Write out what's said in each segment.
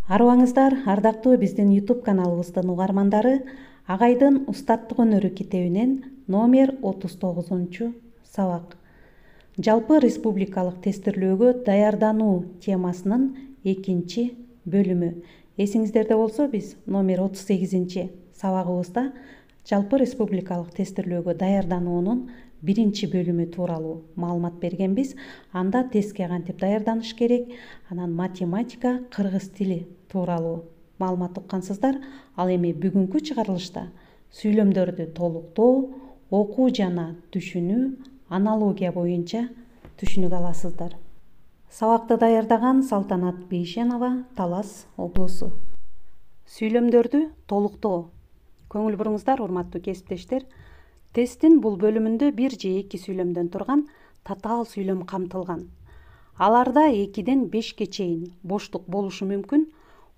Арыбаңыздар, ардактуу биздин YouTube каналыбыздын угармандары, Агайдын устаттык өнөрү китебинен номер 39 сабак. Жалпы республикалык тестирлөөгө даярдануу темасынын 2 бөлүмү. Эсиңиздерде болсо, биз номер 38 сабагыбызда жалпы республикалык тестирлөөгө даярдануунун 1 бөлүмү тууралуу маалымат бергенбиз. Анда тестке кантип даярданыш керек, анан математика, кыргыз тили тууралуу маалымат уккансыздар. Ал эми бүгүнкү чыгарылышта сүйлөмдөрдү толуктоо, окуу жана түшүнүү, аналогия боюнча түшүнүк аласыздар. Сабакты даярдаган Салтанат Бейшенова, Талас облусу. Сүйлөмдөрдү толуктоо. Көңүл буруңуздар, урматтуу кесиптештер. Тесттин бул бөлүмүндө 1 же 2 сүйлөмдөн турган татаал сүйлөм камтылган. Аларда 2ден 5ке чейин боштук болушу мүмкүн.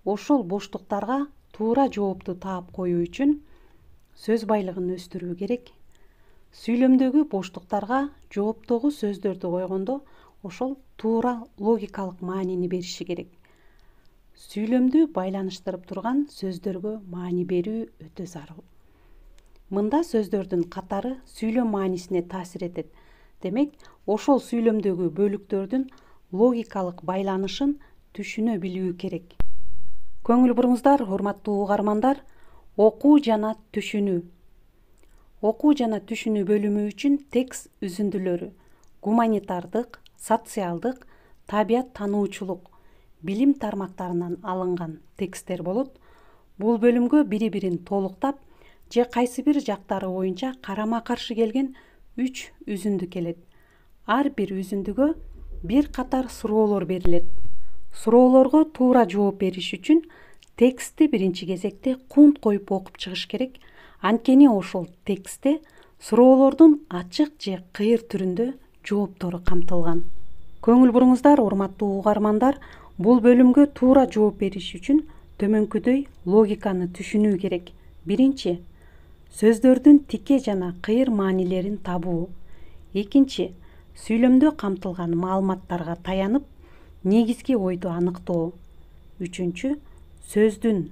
Ошол боштуктарга туура жоопту таап коюу үчүн сөз байлыгын өстүрүү керек. Сүйлөмдөгү боштуктарга жооптогу сөздөрдү койгондо ошол туура логикалык маанини бериши керек. Сүйлөмдү байланыштырып турган сөздөргө маани берүү өтө зарыл. Мында сөздөрдүн катары сүйлөм маанисине таасир этет. Демек, ошол сүйлөмдөгү бөлүктөрдүн логикалык байланышын түшүнө билүү керек. Көңүл буруңуздар, урматтуу угармандар, окуу жана түшүнүү. Окуу жана түшүнүү бөлүмү үчүн текст үзүндүлөрү гуманитардык, социалдык, табият таануучулук, билим тармактарынан алынган тексттер болот. Бул бөлүмгө бири-бирин толуктап же кайсы бир жактары боюнча карама-каршы келген 3 үзүндү келет. Ар бир үзүндүгө бир катар суроолор берилет. Суроолорго туура жооп бериш үчүн текстти биринчи кезекте кунт коюп окуп чыгыш керек. Анткени ошол текстте суроолордун ачык же кыйыр түрүндө жооптору камтылган. Көңүл буруңуздар, урматтуу угармандар, бул бөлүмгө туура жооп бериш үчүн төмөнкүдөй логиканы түшүнүү керек. Биринчи, сөздөрдүн тике жана кыйыр маанилерин табуу. Экинчи, сүйлөмдө камтылган маалыматтарга таянып, негизги ойду аныктоо. Үчүнчү, сөздүн,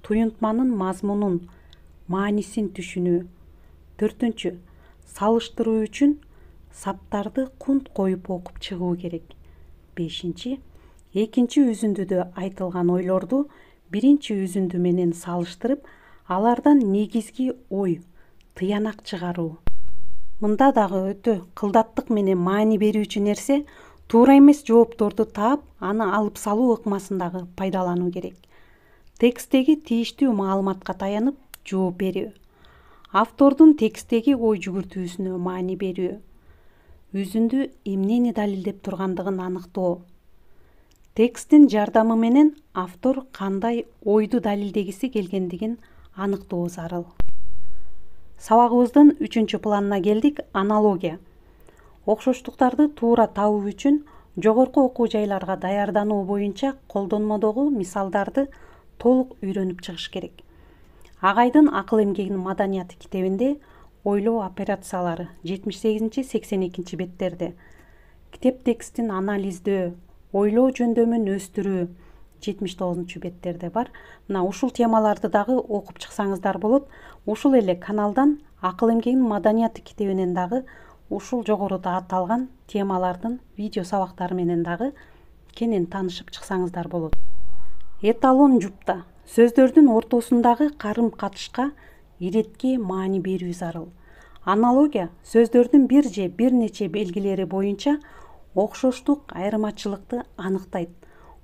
туюнтманын мазмунун, маанисин түшүнүү. Төртүнчү, салыштыруу үчүн саптарды кунт коюп окуп чыгуу керек. Бешинчи, экинчи үзүндүдө айтылган ойлорду биринчи үзүндү менен салыштырып, алардан негизги ой, тыянак чыгаруу. Мында дагы өтө кылдаттык менен маани берүүчү нерсе туура эмес жоопторду таап, аны алып салуу ыкмасындагы пайдалануу керек. Текстеги тийиштүү маалыматка таянып жооп берүү. Автордун текстеги ой жүгүртүүсүнө маани берүү. Үзүндү эмнени далилдеп тургандыгын аныктоо. Тексттин жардамы менен автор кандай ойду далилдегиси келгендигин аныктоо зарыл. Сабагыбыздын 3 планына келдик. Аналогия. Окшоштуктарды туура табуу үчүн жогорку окуу жайларга даярдануу боюнча колдонмодогу мисалдарды толук үйрөнүп чыгыш керек. Агайдын акыл эмгегинин маданияты китебинде ойлоо операциялары 78-82 беттерде, китеп текстин анализдөө, ойлоо жөндөмүн өстүрүү 79 беттерде бар. Мына ушул темаларды дагы окуп чыксаңыздар болот. Ушул эле каналдан акыл эмгегинин маданияты китебинен дагы ушул жогоруда аталган темалардын видео сабактары менен дагы кенен таанышып чыксаңыздар болот. Эталон жупта. Сөздөрдүн ортосундагы карым-катышка иретке маани берүү зарыл. Аналогия сөздөрдүн бир же бир нече белгилери боюнча окшоштук, айырмачылыкты аныктайт.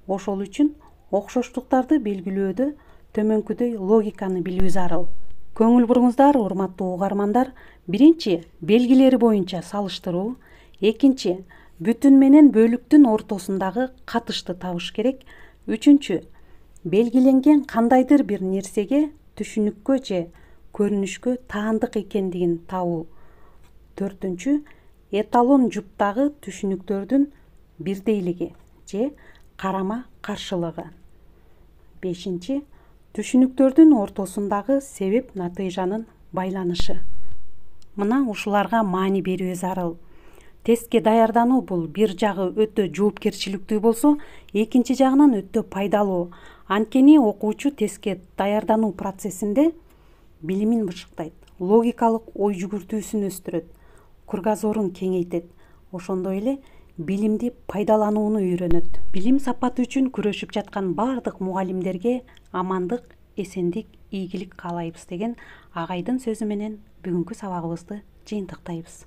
Ошол үчүн окшоштуктарды белгилөөдө төмөнкүдөй логиканы билүү зарыл. Көңүл буруңуздар, урматтуу угармандар, биринчи белгилери боюнча салыштыруу, экинчи бүтүн менен бөлүктүн ортосундагы катышты табыш керек, үчүнчү белгиленген кандайдыр бир нерсеге, түшүнүккө же көрүнүшкө таандык экендигин табуу. Төртүнчү эталон жуптагы түшүнүктөрдүн бирдейлиги же карама-каршылыгы. Бешинчи түшүнүктөрдүн ортосундагы себеп натыйжанын байланышы. Мына ушуларга маани берүү зарыл. Тестке даярдануу бул бир жагы өтө жоопкерчиликтүү болсо, экинчи жагынан өтө пайдалуу. Анткени окуучу тестке даярдануу процессинде билимин бышыктайт, логикалык ой жүгүртүүсүн өстүрөт, кругозорун кеңейтет, ошондой эле билимди пайдаланууну үйрөнөт. Билим сапаты үчүн күрөшүп жаткан бардык мугалимдерге амандык, эсендик, ийгилик каалайбыз деген агайдын сөзү менен бүгүнкү сабагыбызды жыйынтыктайбыз.